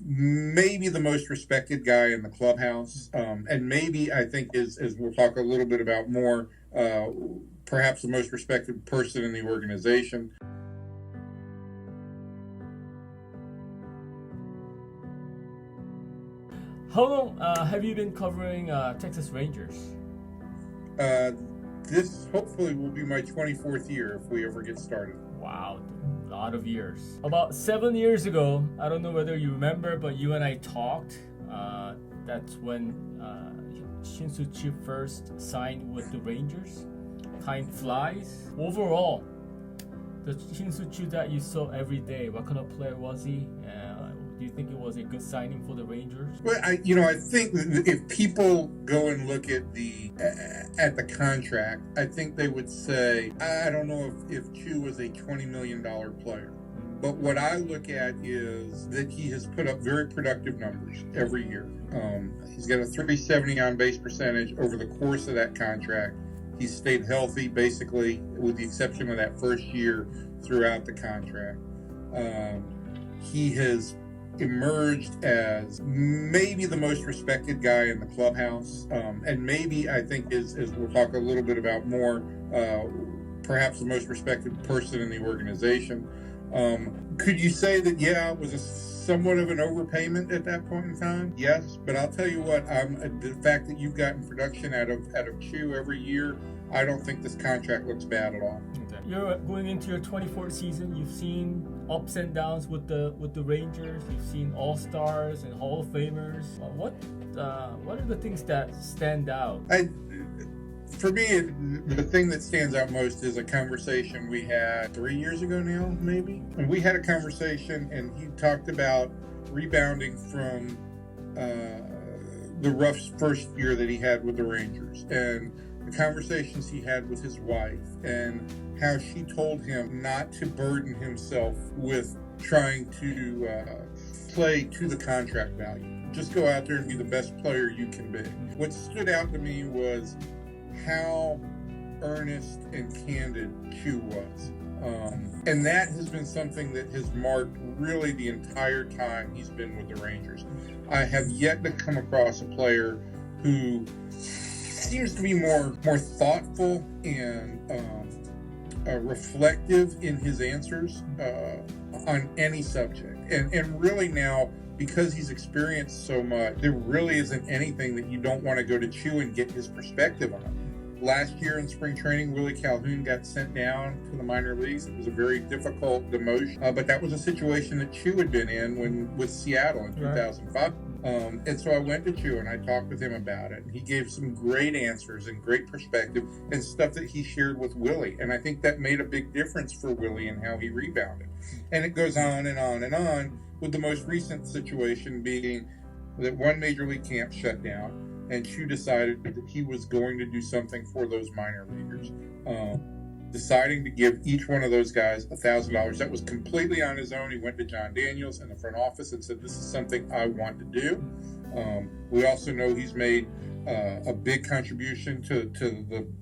maybe the most respected guy in the clubhouse, and maybe I think is, as we'll talk a little bit about more, perhaps the most respected person in the organization. How long have you been covering Texas Rangers? This hopefully will be my 24th year if we ever get started. Wow, a lot of years. About 7 years ago, I don't know whether you remember, but you and I talked. That's when Shin-Soo-Choo first signed with the Rangers. Time flies. Overall, the Shin-Soo-Choo that you saw every day, what kind of player was he? Do you think it was a good signing for the Rangers? Well, I think if people go and look at the contract, I think they would say, I don't know if Chu was a $20 million player. But what I look at is that he has put up very productive numbers every year. He's got a 370 on-base percentage over the course of that contract. He's stayed healthy, basically, with the exception of that first year throughout the contract. He has emerged as maybe the most respected guy in the clubhouse, and maybe I think is, as we'll talk a little bit about more, perhaps the most respected person in the organization. Could you say that, yeah, it was somewhat of an overpayment at that point in time? Yes, but I'll tell you what, the fact that you've gotten production out of Chu every year, I don't think this contract looks bad at all. Okay. You're going into your 24th season. You've seen ups and downs with the Rangers. You've seen All-Stars and Hall of Famers. What are the things that stand out? For me, the thing that stands out most is a conversation we had 3 years ago now, maybe. And we had a conversation, and he talked about rebounding from the rough first year that he had with the Rangers, and the conversations he had with his wife, and how she told him not to burden himself with trying to play to the contract value. Just go out there and be the best player you can be. What stood out to me was how earnest and candid Chu was. And that has been something that has marked really the entire time he's been with the Rangers. I have yet to come across a player who seems to be more thoughtful and reflective in his answers on any subject. And really now, because he's experienced so much, there really isn't anything that you don't want to go to Chu and get his perspective on. Last year in spring training, Willie Calhoun got sent down to the minor leagues. It was a very difficult demotion, but that was a situation that Chu had been in with Seattle in 2005. And so I went to Chu and I talked with him about it. He gave some great answers and great perspective and stuff that he shared with Willie. And I think that made a big difference for Willie and how he rebounded. And it goes on and on and on, with the most recent situation being that one major league camp shut down, and Chu decided that he was going to do something for those minor leaguers, deciding to give each one of those guys $1,000. That was completely on his own. He went to John Daniels in the front office and said, this is something I want to do. We also know he's made a big contribution to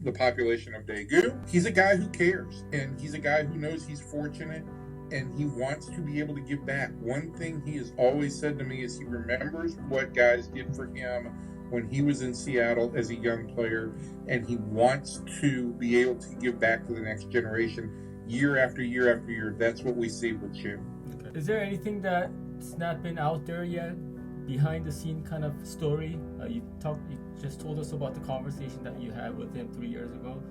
the population of Daegu. He's a guy who cares, and he's a guy who knows he's fortunate, and he wants to be able to give back. One thing he has always said to me is he remembers what guys did for him when he was in Seattle as a young player, and he wants to be able to give back to the next generation year after year after year. That's what we see with Chu. Okay. Is there anything that's not been out there yet, behind the scene kind of story? You just told us about the conversation that you had with him 3 years ago.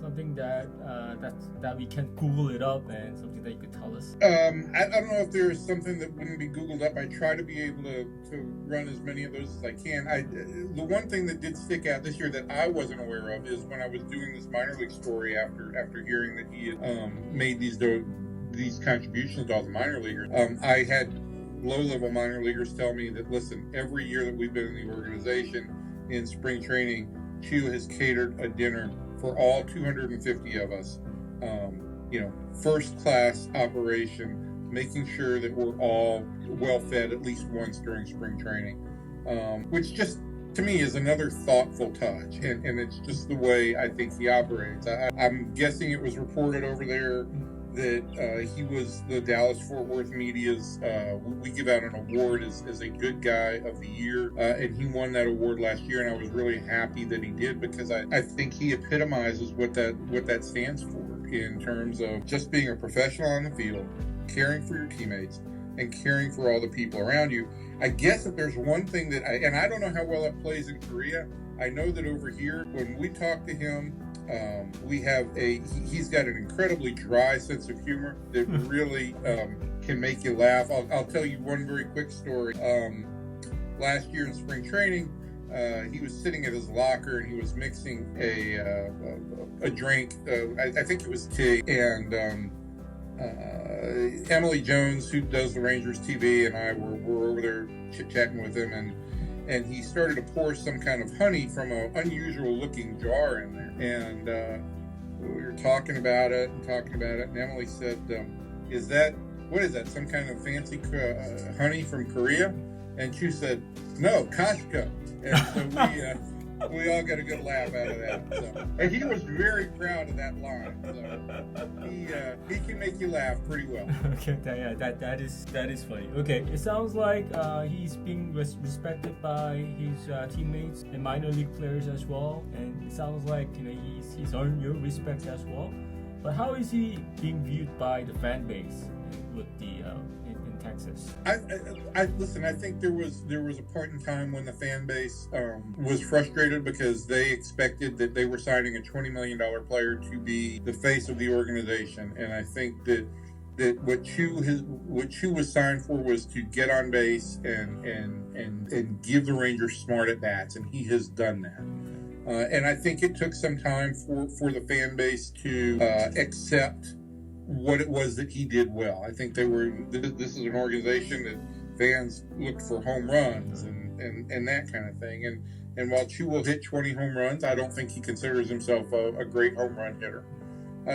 Something that we can Google it up, and something that you could tell us? I don't know if there is something that wouldn't be Googled up. I try to be able to run as many of those as I can. The one thing that did stick out this year that I wasn't aware of is when I was doing this minor league story after hearing that he had made these contributions to all the minor leaguers. I had low-level minor leaguers tell me that, listen, every year that we've been in the organization in spring training, Chu has catered a dinner for all 250 of us, first-class operation, making sure that we're all well-fed at least once during spring training, which just, to me, is another thoughtful touch, and it's just the way I think he operates. I'm guessing it was reported over there that he was the Dallas-Fort Worth media's, we give out an award as a good guy of the year, and he won that award last year, and I was really happy that he did, because I think he epitomizes what that stands for in terms of just being a professional on the field, caring for your teammates, and caring for all the people around you. I guess if there's one thing that I don't know how well it plays in Korea. I know that over here, when we talk to him, he's got an incredibly dry sense of humor that really can make you laugh. I'll tell you one very quick story. Last year in spring training, he was sitting at his locker and he was mixing a drink. I think it was tea, and Emily Jones, who does the Rangers TV, and I were over there chit-chatting with him, and he started to pour some kind of honey from an unusual looking jar in there, and we were talking about it, and Emily said, what is that, some kind of fancy honey from Korea? And Chu said, no, Costco. And so we all got a good laugh out of that. So. And he was very proud of that line. So he can make you laugh pretty well. Okay, that is funny. Okay, it sounds like he's being respected by his teammates and minor league players as well, and it sounds like he's earned your respect as well. But how is he being viewed by the fan base with the in Texas? I listen. I think there was a point in time when the fan base was frustrated because they expected that they were signing a $20 million player to be the face of the organization, and I think that what Chu was signed for was to get on base and give the Rangers smart at bats, and he has done that. And I think it took some time for the fan base to accept what it was that he did well. I think this is an organization that fans look for home runs and that kind of thing. And while Chu will hit 20 home runs, I don't think he considers himself a great home run hitter.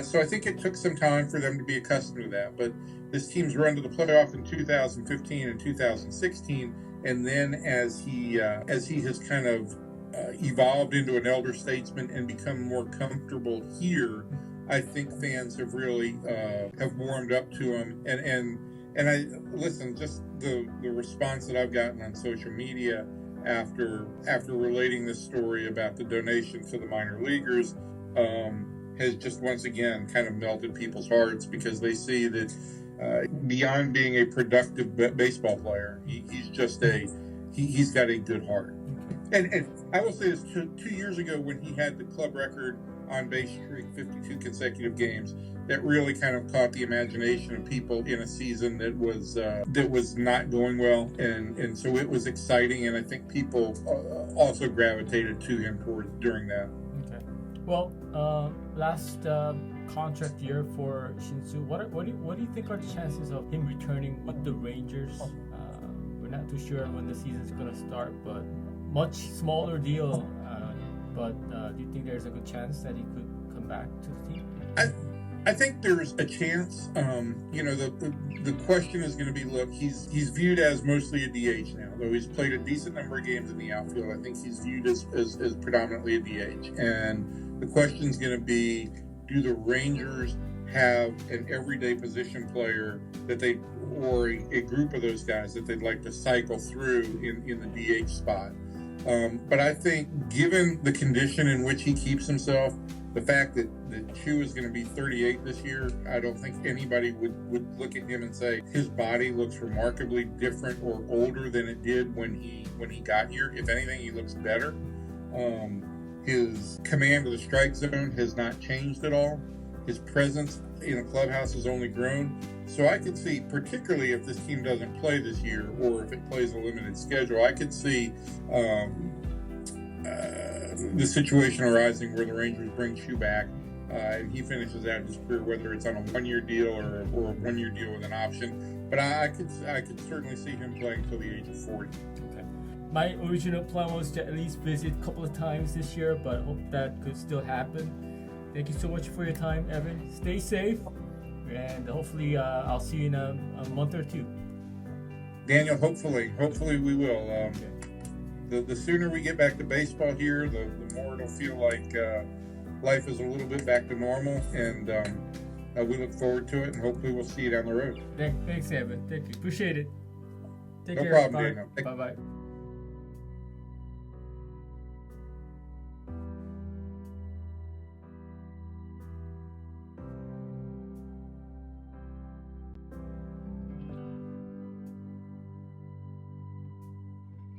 So I think it took some time for them to be accustomed to that. But this team's run to the playoff in 2015 and 2016, and then as he has kind of evolved into an elder statesman and become more comfortable here, I think fans have really have warmed up to him, and I listen. Just the response that I've gotten on social media after relating this story about the donation to the minor leaguers has just once again kind of melted people's hearts, because they see that beyond being a productive baseball player, he's just he's got a good heart. And I will say this, 2 years ago when he had the club record on base streak, 52 consecutive games, that really kind of caught the imagination of people in a season that was not going well, and so it was exciting, and I think people also gravitated to him during that. Okay. Well, last contract year for Shin-Soo, what do you think are the chances of him returning with the Rangers? We're not too sure when the season's gonna start, but much smaller deal. But do you think there's a good chance that he could come back to the team? I think there's a chance. The question is going to be, look, he's viewed as mostly a DH now, though he's played a decent number of games in the outfield. I think he's viewed as predominantly a DH. And the question is going to be, do the Rangers have an everyday position player or a group of those guys that they'd like to cycle through in the DH spot? But I think, given the condition in which he keeps himself, the fact that Chu is going to be 38 this year, I don't think anybody would look at him and say his body looks remarkably different or older than it did when he got here. If anything, he looks better. His command of the strike zone has not changed at all. His presence in a clubhouse has only grown. So I could see, particularly if this team doesn't play this year, or if it plays a limited schedule, I could see the situation arising where the Rangers bring Chu back and he finishes out his career, whether it's on a 1-year deal or a 1-year deal with an option. But I could certainly see him playing till the age of 40. Okay. My original plan was to at least visit a couple of times this year, but hope that could still happen. Thank you so much for your time, Evan. Stay safe, and hopefully I'll see you in a month or two. Daniel, hopefully we will. The sooner we get back to baseball here, the more it'll feel like life is a little bit back to normal. And We look forward to it, and hopefully we'll see you down the road. Thanks, Evan. Thank you. Appreciate it. Take No care. problem, Bye. Daniel. Bye-bye.